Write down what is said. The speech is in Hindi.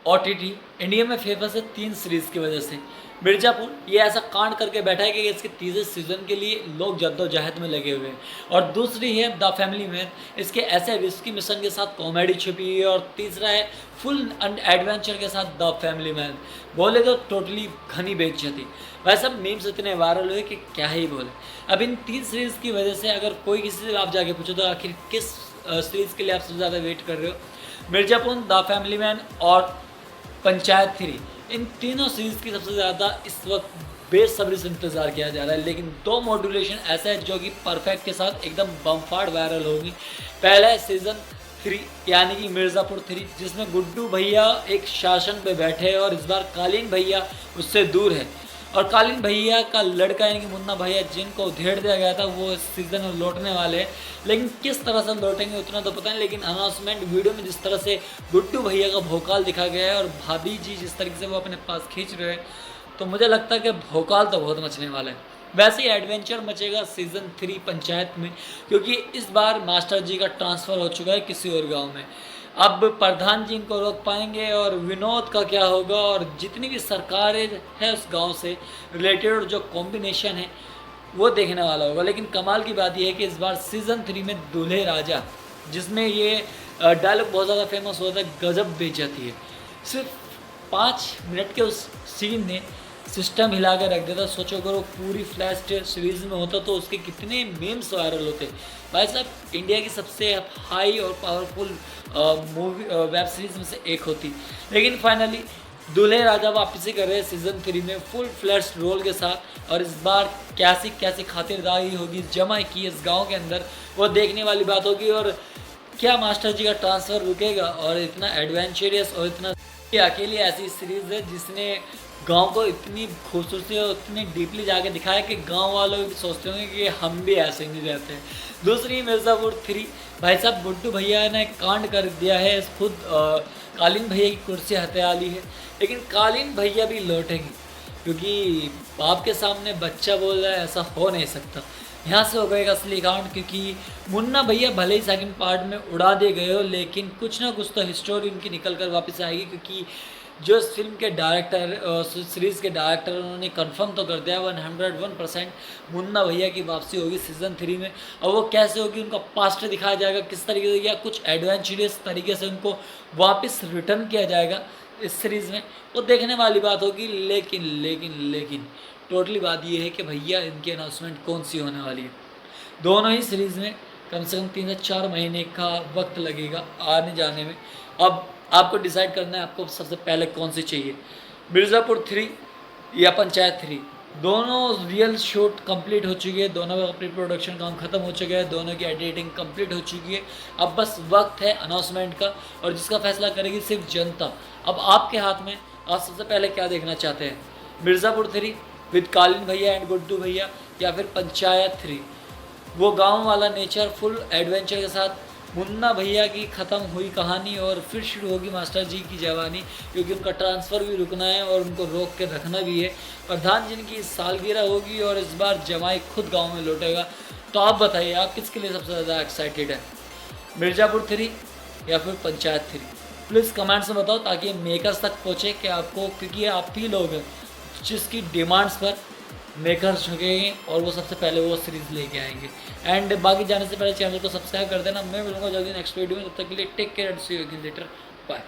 ओटीटी इंडिया में फेमस है 3 सीरीज़ की वजह से। मिर्ज़ापुर ये ऐसा कांड करके बैठा है कि इसके तीसरे सीज़न के लिए लोग जद्दोजहद में लगे हुए हैं। और दूसरी है द फैमिली मैन, इसके ऐसे रिस्की मिशन के साथ कॉमेडी छिपी हुई है। और तीसरा है फुल एडवेंचर के साथ द फैमिली मैन। बोले तो टोटली घनी बेइज्जती। वह सब मीम्स इतने वायरल हुए कि क्या ही बोले। अब इन 3 सीरीज़ की वजह से अगर कोई किसी से आप जाके पूछो तो आखिर किस सीरीज़ के लिए आप सबसे ज़्यादा वेट कर रहे हो, मिर्ज़ापुर, द फैमिली मैन और पंचायत 3, इन तीनों सीरीज़ की सबसे ज़्यादा इस वक्त बेसब्री से इंतज़ार किया जा रहा है। लेकिन 2 मॉड्यूलेशन ऐसा है जो कि परफेक्ट के साथ एकदम बम्फाड़ वायरल होगी। पहला है सीज़न 3 यानी कि मिर्ज़ापुर 3, जिसमें गुड्डू भैया एक शासन पे बैठे हैं और इस बार कालीन भैया उससे दूर है। और कालीन भैया का लड़का यानी कि मुन्ना भैया जिनको उधेड़ दिया गया था वो इस सीज़न में लौटने वाले हैं। लेकिन किस तरह से लौटेंगे उतना तो पता नहीं, लेकिन अनाउंसमेंट वीडियो में जिस तरह से गुड्डू भैया का भोकाल दिखा गया है और भाभी जी जिस तरीके से वो अपने पास खींच रहे हैं, तो मुझे लगता है कि भोकाल तो बहुत मचने वाला है। वैसे ही एडवेंचर मचेगा सीज़न 3 पंचायत में, क्योंकि इस बार मास्टर जी का ट्रांसफ़र हो चुका है किसी और गाँव में। अब प्रधान जी इनको रोक पाएंगे और विनोद का क्या होगा, और जितनी भी सरकारें हैं उस गांव से रिलेटेड जो कॉम्बिनेशन है वो देखने वाला होगा। लेकिन कमाल की बात यह है कि इस बार सीज़न 3 में दूल्हे राजा, जिसमें ये डायलॉग बहुत ज़्यादा फेमस होता है, गजब बेइज्जती है। सिर्फ 5 मिनट के उस सीन ने सिस्टम हिला कर रख देता। सोचो अगर वो पूरी फ्लैश सीरीज़ में होता तो उसके कितने मीम्स वायरल होते। भाई साहब, इंडिया की सबसे हाई और पावरफुल मूवी वेब सीरीज़ में से एक होती। लेकिन फाइनली दूल्हे राजा वापसी कर रहे हैं सीज़न 3 में फुल फ्लैश रोल के साथ। और इस बार कैसी कैसी खातिरदारी होगी जमा की इस गांव के अंदर, वो देखने वाली बात होगी। और क्या मास्टर जी का ट्रांसफ़र रुकेगा? और इतना एडवेंचरियस और इतना अकेली ऐसी सीरीज़ है जिसने गांव को इतनी खूबसूरती और इतनी डीपली जाके दिखाया कि गांव वालों भी सोचते होंगे कि हम भी ऐसे नहीं रहते हैं। दूसरी मिर्ज़ापुर 3, भाई साहब गुड्डू भैया ने कांड कर दिया है। खुद कालीन भैया की कुर्सी हत्या ली है, लेकिन कालीन भैया भी लौटेंगे, क्योंकि बाप के सामने बच्चा बोल रहा है, ऐसा हो नहीं सकता। यहाँ से हो गएगा असली कांड, क्योंकि मुन्ना भैया भले ही सेकंड पार्ट में उड़ा दिए गए हो, लेकिन कुछ ना कुछ तो हिस्टोरी उनकी निकल कर वापस आएगी। क्योंकि जो इस फिल्म के डायरेक्टर, सीरीज़ के डायरेक्टर, उन्होंने कंफर्म तो कर दिया 101% मुन्ना भैया की वापसी होगी सीज़न 3 में। और वो कैसे होगी, उनका पास्ट दिखाया जाएगा किस तरीके से, या कुछ एडवेंचरस तरीके से उनको वापस रिटर्न किया जाएगा इस सीरीज़ में, वो देखने वाली बात होगी। लेकिन लेकिन लेकिन टोटली बात ये है कि भैया इनकी अनाउंसमेंट कौन सी होने वाली है। दोनों ही सीरीज़ में कम से कम 3 से 4 महीने का वक्त लगेगा आने जाने में। अब आपको डिसाइड करना है आपको सबसे पहले कौन सी चाहिए, मिर्ज़ापुर 3 या पंचायत 3। दोनों रियल शूट कंप्लीट हो चुकी है, दोनों का प्री प्रोडक्शन काम खत्म हो चुका है, दोनों की एडिटिंग कंप्लीट हो चुकी है। अब बस वक्त है अनाउंसमेंट का, और जिसका फैसला करेगी सिर्फ जनता। अब आपके हाथ में, आप सबसे पहले क्या देखना चाहते हैं, मिर्ज़ापुर 3 विद कालीन भैया एंड गुड्डू भैया, या फिर पंचायत 3 वो गांव वाला नेचर फुल एडवेंचर के साथ, मुन्ना भैया की ख़त्म हुई कहानी और फिर शुरू होगी मास्टर जी की जवानी, क्योंकि उनका ट्रांसफ़र भी रुकना है और उनको रोक के रखना भी है। प्रधान जी की सालगिरह होगी और इस बार जमाई खुद गांव में लौटेगा। तो आप बताइए, आप किसके लिए सबसे ज़्यादा एक्साइटेड है, मिर्ज़ापुर 3 या फिर पंचायत 3? प्लीज़ कमेंट्स में बताओ, ताकि मेकर्स तक पहुँचे कि आपको, क्योंकि आप ही लोग हैं जिसकी डिमांड्स पर मेकर्स झुकेंगे और वो सबसे पहले वो सीरीज़ लेके आएंगे। एंड बाकी जाने से पहले चैनल को सब्सक्राइब कर देना। मैं मिलूंगा जल्दी नेक्स्ट वीडियो में, तब तक के लिए take care and see you again later, bye.